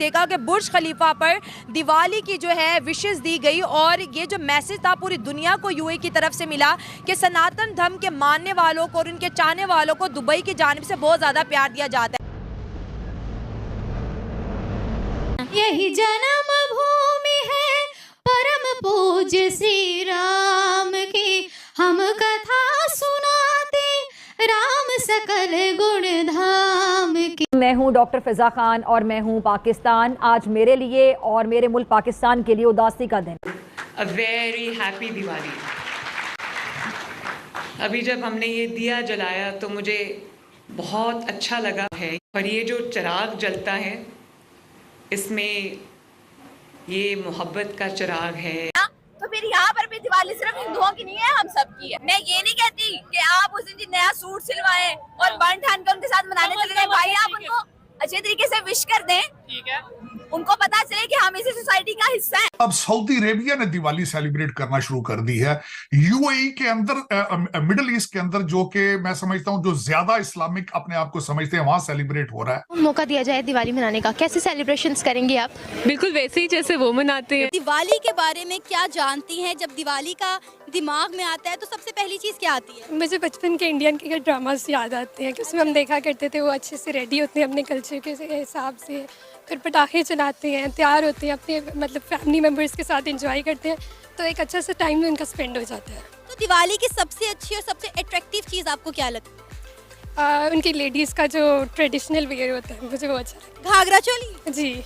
देखा कि बुर्ज खलीफा पर दिवाली की जो है विशेष दी गई और ये जो मैसेज था पूरी दुनिया को यूएई की तरफ से मिला कि सनातन धर्म के मानने वालों को और उनके चाहने वालों को दुबई की जानिब से बहुत ज़्यादा प्यार दिया जाता है। यही जन्म भूमि है परम पूज्य श्री राम की, हम कथा सुनाते राम सकल गुण धाम की। मैं हूं डॉक्टर फिजा खान और मैं हूं पाकिस्तान। आज मेरे लिए और मेरे मुल्क पाकिस्तान के लिए उदासी का दिन। A very happy Diwali. अभी जब हमने ये दिया जलाया तो मुझे बहुत अच्छा लगा है। और ये जो चिराग जलता है इसमें ये मोहब्बत का चिराग है। तो फिर यहाँ पर भी दिवाली सिर्फ हिंदुओं की नहीं है, हम सब की है। मैं ये नहीं कहती कि आप उस दिन नया सूट सिलवाएं और बन ठान कर उनके साथ मनाने चले जाएं। भाई आप उनको अच्छे तरीके से विश कर दें, ठीक है, उनको पता चले कि हम इसी सोसाइटी का हिस्सा हैं। अब सऊदी अरेबिया ने दिवाली सेलिब्रेट करना शुरू कर दी है। यूएई के अंदर, मिडिल ईस्ट के अंदर, जो कि मैं समझता हूं जो ज्यादा इस्लामिक अपने आप को समझते हैं, वहां सेलिब्रेट हो रहा है। मौका दिया जाए दिवाली मनाने का, कैसे सेलिब्रेशंस करेंगे आप? बिल्कुल वैसे ही जैसे वो मनाते हैं। दिवाली के बारे में क्या जानती हैं? जब दिवाली का दिमाग में आता है तो सबसे पहली चीज़ क्या आती है? मुझे बचपन के इंडियन के ड्रामास याद आते हैं कि उसमें हम देखा करते थे, वो अच्छे से रेडी होते हैं अपने कल्चर के हिसाब से, फिर पटाखे चलाते हैं, तैयार होते हैं, अपने मतलब फैमिली मेम्बर्स के साथ एंजॉय करते हैं, तो एक अच्छा सा टाइम उनका स्पेंड हो जाता है। तो दिवाली की सबसे अच्छी और सबसे अट्रैक्टिव चीज़ आपको क्या लगती है? उनकी लेडीज़ का जो ट्रेडिशनल वेयर होता है मुझे वो अच्छा लगता है। घाघरा चोली। जी।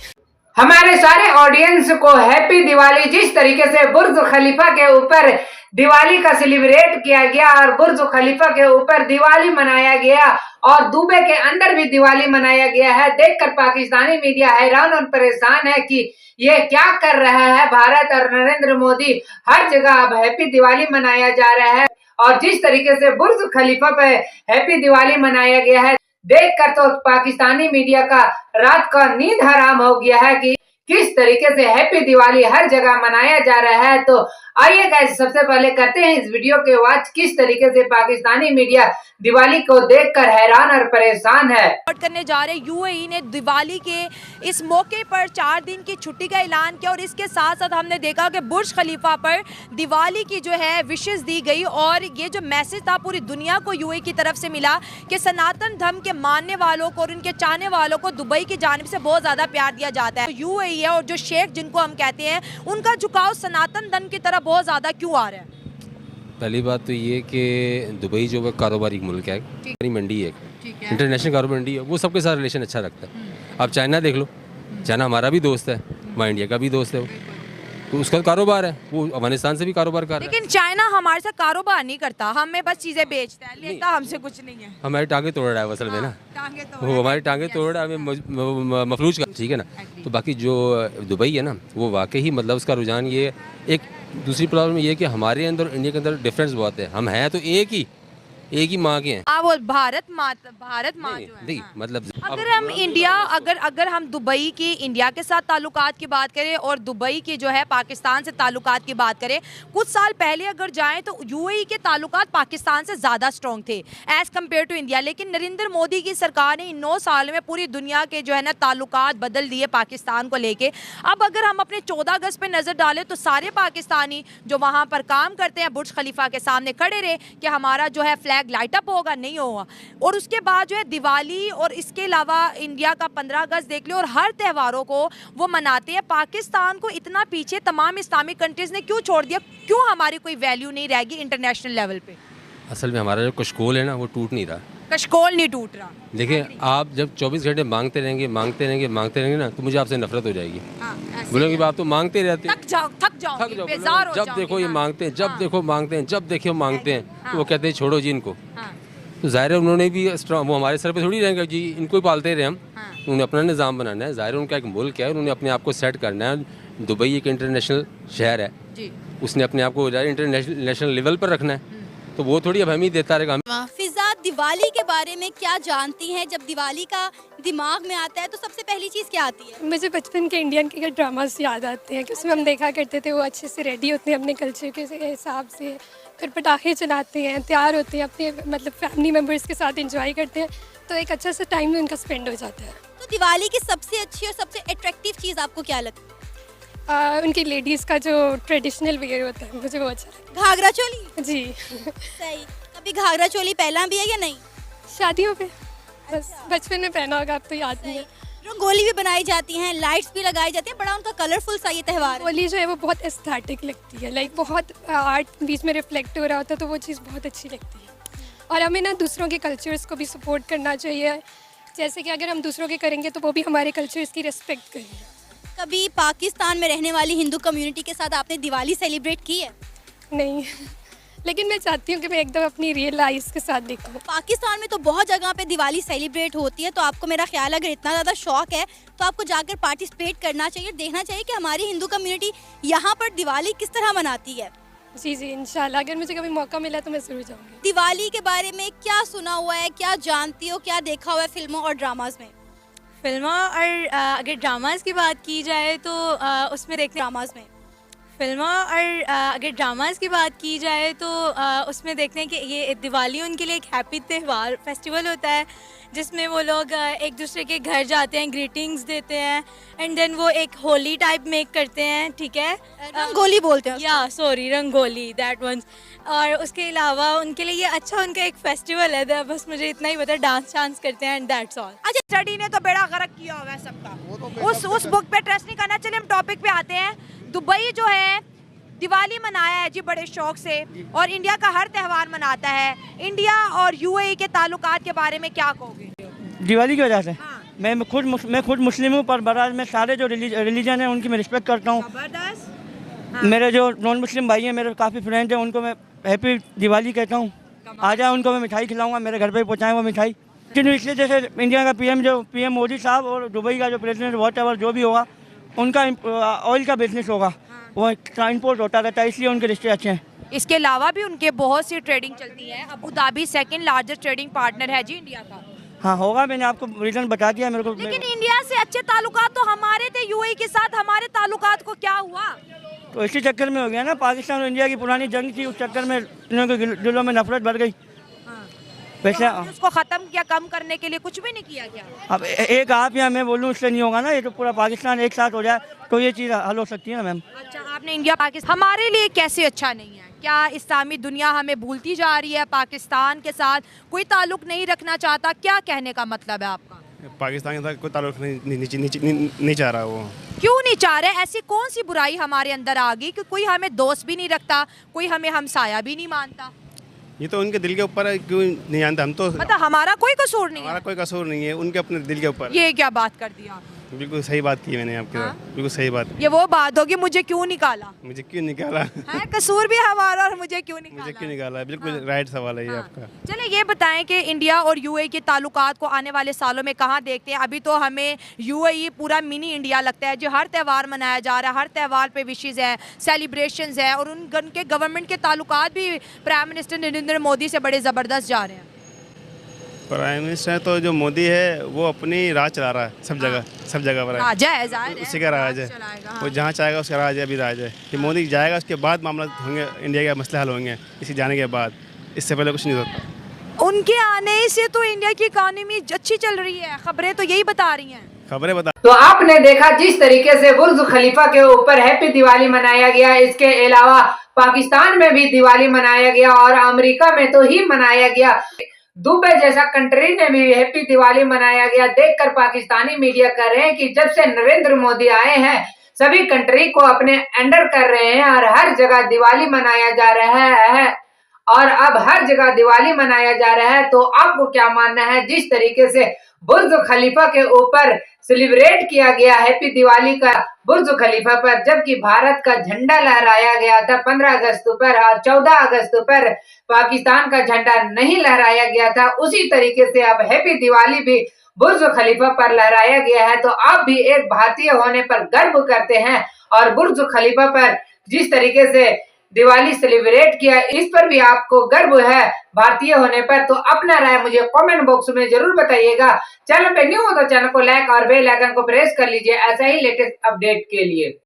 हमारे सारे ऑडियंस को हैप्पी दिवाली। जिस तरीके से बुर्ज खलीफा के ऊपर दिवाली का सेलिब्रेट किया गया और बुर्ज खलीफा के ऊपर दिवाली मनाया गया और दुबई के अंदर भी दिवाली मनाया गया है, देखकर पाकिस्तानी मीडिया हैरान और परेशान है कि ये क्या कर रहा है भारत और नरेंद्र मोदी। हर जगह अब हैप्पी दिवाली मनाया जा रहा है और जिस तरीके से बुर्ज खलीफा पे हैप्पी दिवाली मनाया गया है, देखकर तो पाकिस्तानी मीडिया का रात का नींद हराम हो गया है कि किस तरीके से हैप्पी दिवाली हर जगह मनाया जा रहा है। तो आइए गाइस, सबसे पहले करते हैं इस वीडियो के वॉच किस तरीके से पाकिस्तानी मीडिया दिवाली को देखकर हैरान और परेशान है। करने जा रहे यूएई ने दिवाली के इस मौके पर 4 दिन की छुट्टी का ऐलान किया और इसके साथ साथ हमने देखा कि बुर्ज खलीफा पर दिवाली की जो है विशेष दी गई और ये जो मैसेज था पूरी दुनिया को यूएई की तरफ से मिला कि सनातन धर्म के मानने वालों को और उनके चाहने वालों को दुबई की जानिब से बहुत ज़्यादा प्यार दिया जाता है। यूएई है और जो शेख जिनको हम कहते हैं, उनका झुकाव सनातन धर्म की तरफ बहुत ज़्यादा क्यों आ रहा है? पहली बात तो ये कि दुबई जो कारोबारी मंडी है, मंडी है, इंटरनेशनल कारोबारी मंडी है, वो सबके साथ रिलेशन अच्छा रखता है। आप चाइना देख लो, चाइना हमारा भी दोस्त है, वहाँ इंडिया का भी दोस्त है, वो तो उसका कारोबार है, वो अफगानिस्तान से भी कारोबार कर रहा है। लेकिन चाइना हमारे साथ कारोबार नहीं करता, हमें बस चीज़ें बेचता है, लेता हमसे कुछ नहीं है। हमारी टांगे तोड़ रहा है असल में ना, वो हमारी टांगे तोड़ रहा है, हमें मफलूज का, ठीक है ना। तो बाकी जो दुबई है ना, वो वाकई मतलब उसका रुझान ये एक। दूसरी प्रॉब्लम ये है कि हमारे अंदर और इंडिया के अंदर डिफरेंस बहुत है। हम हैं तो एक ही माँ के हैं। वो भारत माँ नहीं, मतलब अगर हम इंडिया अगर हम दुबई की इंडिया के साथ ताल्लुकात की बात करें और दुबई की जो है पाकिस्तान से ताल्लुकात की बात करें, कुछ साल पहले अगर जाएं तो यूएई के ताल्लुकात पाकिस्तान से ज़्यादा स्ट्रॉन्ग थे एज़ कम्पेयर टू इंडिया। लेकिन नरेंद्र मोदी की सरकार ने इन 9 साल में पूरी दुनिया के जो है ना ताल्लुकात बदल दिए पाकिस्तान को लेके। अब अगर हम अपने 14 अगस्त पे नज़र डालें तो सारे पाकिस्तानी जो वहाँ पर काम करते हैं बुर्ज खलीफा के सामने खड़े रहे कि हमारा जो है फ्लैग लाइट अप होगा, नहीं होगा। और उसके बाद जो है दिवाली और इसके अलावा इंडिया का 15 अगस्त देख लो और हर त्योहारों को वो मनाते हैं। पाकिस्तान को इतना पीछे तमाम इस्लामिक कंट्रीज ने क्यों छोड़ दिया? क्यों हमारी कोई वैल्यू नहीं रहेगी इंटरनेशनल लेवल पे? असल में हमारा जो कशकोल है ना, वो टूट नहीं रहा। कशकोल नहीं टूट रहा। देखिए, आप जब 24 घंटे मांगते रहेंगे ना, तो मुझे आपसे नफरत हो जाएगी। बोलेंगे आप तो मांगते रहते हैं, थक जाओ, बेजार हो जब देखो ये मांगते हैं, जब देखो मांगते हैं, जब देखो मांगते हैं, तो वो कहते हैं छोड़ो जी इनको। तो ज़ाहिर है उन्होंने भी वो हमारे सर पे थोड़ी रहेंगे जी, इनको ही पालते रहे हम। उन्होंने अपना निज़ाम बनाना है, ज़ाहिर है उनका एक मुल्क है, उन्होंने अपने आप को सेट करना है। दुबई एक इंटरनेशनल शहर है, उसने अपने आप को इंटरनेशनल लेवल पर रखना है, तो वो थोड़ी अब हम ही देता रहेगा। फिजा, दिवाली के बारे में क्या जानती हैं? जब दिवाली का दिमाग में आता है तो सबसे पहली चीज़ क्या आती है? मुझे बचपन के इंडियन के ड्रामास याद आते हैं कि उसमें हम देखा करते थे, वो अच्छे से रेडी होते हैं अपने कल्चर के हिसाब से, फिर पटाखे चलाते हैं, तैयार होते हैं, अपने मतलब फैमिली मेम्बर्स के साथ एंजॉय करते हैं, तो एक अच्छा सा टाइम उनका स्पेंड हो जाता है। तो तो दिवाली की सबसे अच्छी और सबसे अट्रैक्टिव चीज़ आपको क्या लगती है? उनकी लेडीज़ का जो ट्रेडिशनल वेयर होता है मुझे वो अच्छा लगता घाघरा चोली। है जी। सही। कभी घाघरा चोली पहना भी है या नहीं? शादियों पे बस बचपन में पहना होगा, अब तो याद नहीं है। रंगोली भी बनाई जाती हैं, लाइट्स भी लगाई जाती हैं, बड़ा उनका कलरफुल सा ये त्यौहार है। होली जो है वो बहुत एस्थेटिक लगती है, लाइक बहुत आर्ट बीच में रिफ्लेक्ट हो रहा होता है, तो वो चीज़ बहुत अच्छी लगती है। और हमें ना दूसरों के कल्चर्स को भी सपोर्ट करना चाहिए, जैसे कि अगर हम दूसरों के करेंगे तो वो भी हमारे कल्चर्स की रिस्पेक्ट करेंगे। कभी पाकिस्तान में रहने वाली हिंदू कम्युनिटी के साथ आपने दिवाली सेलिब्रेट की है? नहीं लेकिन मैं चाहती हूँ कि मैं एकदम अपनी रियल लाइफ के साथ देखूँ। पाकिस्तान में तो बहुत जगह पे दिवाली सेलिब्रेट होती है, तो आपको मेरा ख्याल है अगर इतना ज़्यादा शौक है तो आपको जाकर पार्टिसिपेट करना चाहिए, देखना चाहिए कि हमारी हिंदू कम्युनिटी यहाँ पर दिवाली किस तरह मनाती है। जी जी, इंशाल्लाह अगर मुझे कभी मौका मिला तो मैं ज़रूर जाऊँगी। दिवाली के बारे में क्या सुना हुआ है, क्या जानती हो, क्या देखा हुआ है फिल्मों और ड्रामाज में? फिल्मों और अगर ड्रामास की बात की जाए तो उसमें देखने ड्रामाज में फिल्मों और अगर ड्रामास की बात की जाए तो उसमें देखते हैं कि ये दिवाली उनके लिए एक हैप्पी त्यौहार फेस्टिवल होता है, जिसमें वो लोग एक दूसरे के घर जाते हैं, ग्रीटिंग्स देते हैं, एंड देन वो एक होली टाइप मेक करते हैं, ठीक है, रंगोली बोलते हैं या सॉरी रंगोली दैट वंस। और उसके अलावा उनके लिए ये अच्छा उनका एक फेस्टिवल है, बस मुझे इतना ही पता, डांस करते हैं एंड दैट्स ऑल। अच्छा, स्टडी ने तो बेड़ा गर्क किया हुआ है सबका, उस बुक पे ट्रस्ट नहीं करना। चलिए हम टॉपिक पे आते हैं। दुबई जो है दिवाली मनाया है जी बड़े शौक से, और इंडिया का हर त्यौहार मनाता है। इंडिया और यूएई के ताल्लुकात के बारे में क्या कहोगे? दिवाली की वजह से हाँ। मैं खुद मुस्लिम हूँ, पर बहरहाल मैं सारे जो रिलीजन है उनकी मैं रिस्पेक्ट करता हूँ। जबरदस्त। मेरे जो नॉन मुस्लिम भाई हैं, मेरे काफ़ी फ्रेंड हैं, उनको मैं हैप्पी दिवाली कहता हूँ। आ जाए, उनको मैं मिठाई खिलाऊंगा, मेरे घर पे पहुँचाएँ वो मिठाई। लेकिन इसलिए जैसे इंडिया का पीएम मोदी साहब और दुबई का जो प्रेसिडेंट वॉटएवर जो भी होगा, उनका ऑयल का बिजनेस होगा, वो ट्रांसपोर्ट होता रहता है, इसलिए उनके रिश्ते अच्छे हैं। इसके अलावा भी उनके बहुत सी ट्रेडिंग चलती है। Abu Dhabi second largest trading partner है जी इंडिया का। हाँ होगा, मैंने आपको रीजन बता दिया मेरे को। लेकिन इंडिया से अच्छे ताल्लुकात तो हमारे थे, यूएई के साथ हमारे ताल्लुकात को क्या हुआ? तो इसी चक्कर में हो गया ना, पाकिस्तान और इंडिया की पुरानी जंग थी, उस चक्कर में इन लोगों के दिलों में नफरत बढ़ गई। वैसे तो उसको खत्म किया, कम करने के लिए कुछ भी नहीं किया क्या? अब एक आप या मैं बोलूँ उससे नहीं होगा ना, ये तो पूरा पाकिस्तान एक साथ हो जाए तो ये चीज़ हल हो सकती है ना मैम। अच्छा, आपने इंडिया पाकिस्तान हमारे लिए कैसे अच्छा नहीं है? क्या इस्लामी दुनिया हमें भूलती जा रही है? पाकिस्तान के साथ कोई ताल्लुक नहीं रखना चाहता, क्या कहने का मतलब है आपका? पाकिस्तान के साथ कोई ताल्लुक नहीं चाह रहा वो। क्यों नहीं चाह रहे? ऐसी कौन सी बुराई हमारे अंदर आ गई कि कोई हमें दोस्त भी नहीं रखता, कोई हमें हमसाया भी नहीं मानता? ये तो उनके दिल के ऊपर है, क्यों नहीं जानते हम तो। मतलब हमारा कोई कसूर नहीं है? हमारा कोई कसूर नहीं है, उनके अपने दिल के ऊपर। ये क्या बात कर दिया? बिल्कुल सही बात की मैंने आपके साथ, बिल्कुल सही बात। ये वो बात होगी, मुझे क्यों निकाला? मुझे क्यों निकाला है कसूर भी हमारा, और मुझे क्यों निकाला? मुझे क्यों निकाला, बिल्कुल राइट सवाल है ये आपका। चलिए ये बताएं कि इंडिया और यूएई के ताल्लुकात को आने वाले सालों में कहाँ देखते हैं? अभी तो हमें यूएई पूरा मिनी इंडिया लगता है, जो हर त्यौहार मनाया जा रहा है, हर त्यौहार पे विशेष है, सेलिब्रेशंस है, और उनके गवर्नमेंट के ताल्लुकात भी प्राइम मिनिस्टर नरेंद्र मोदी से बड़े ज़बरदस्त जा रहे हैं। प्राइम मिनिस्टर तो जो मोदी है वो अपनी राज चला रहा है सब जगह पर। राजा है, जाहिर है, उसी का राज है, वो जहाँ चाहेगा उसका राज है, अभी राज है कि मोदी जाएगा उसके बाद मामला होंगे, इंडिया के मसले हल होंगे इसी जाने के बाद, इससे पहले कुछ नहीं होता। उनके आने से तो इंडिया की इकॉनमी अच्छी चल रही है, खबरें तो यही बता रही हैं। खबरें बता। तो आपने देखा जिस तरीके से बुर्ज खलीफा के ऊपर हैप्पी दिवाली मनाया गया, इसके अलावा पाकिस्तान में भी दिवाली मनाया गया और अमेरिका में तो ही मनाया गया, दुबई जैसा कंट्री में भी हैप्पी दिवाली मनाया गया। देखकर पाकिस्तानी मीडिया कह रहे हैं कि जब से नरेंद्र मोदी आए हैं सभी कंट्री को अपने अंडर कर रहे हैं और हर जगह दिवाली मनाया जा रहा है, और अब हर जगह दिवाली मनाया जा रहा है। तो आपको क्या मानना है? जिस तरीके से बुर्ज खलीफा के ऊपर सेलिब्रेट किया गया हैप्पी दिवाली का बुर्ज खलीफा पर, जबकि भारत का झंडा लहराया गया था 15 अगस्त पर और 14 अगस्त पर पाकिस्तान का झंडा नहीं लहराया गया था, उसी तरीके से अब हैप्पी दिवाली भी बुर्ज खलीफा पर लहराया गया है। तो आप भी एक भारतीय होने पर गर्व करते हैं और बुर्ज खलीफा पर जिस तरीके से दिवाली सेलिब्रेट किया, इस पर भी आपको गर्व है भारतीय होने पर। तो अपना राय मुझे कमेंट बॉक्स में जरूर बताइएगा। चैनल पे न्यू हो तो चैनल को लाइक और बेल आइकन को प्रेस कर लीजिए ऐसा ही लेटेस्ट अपडेट के लिए।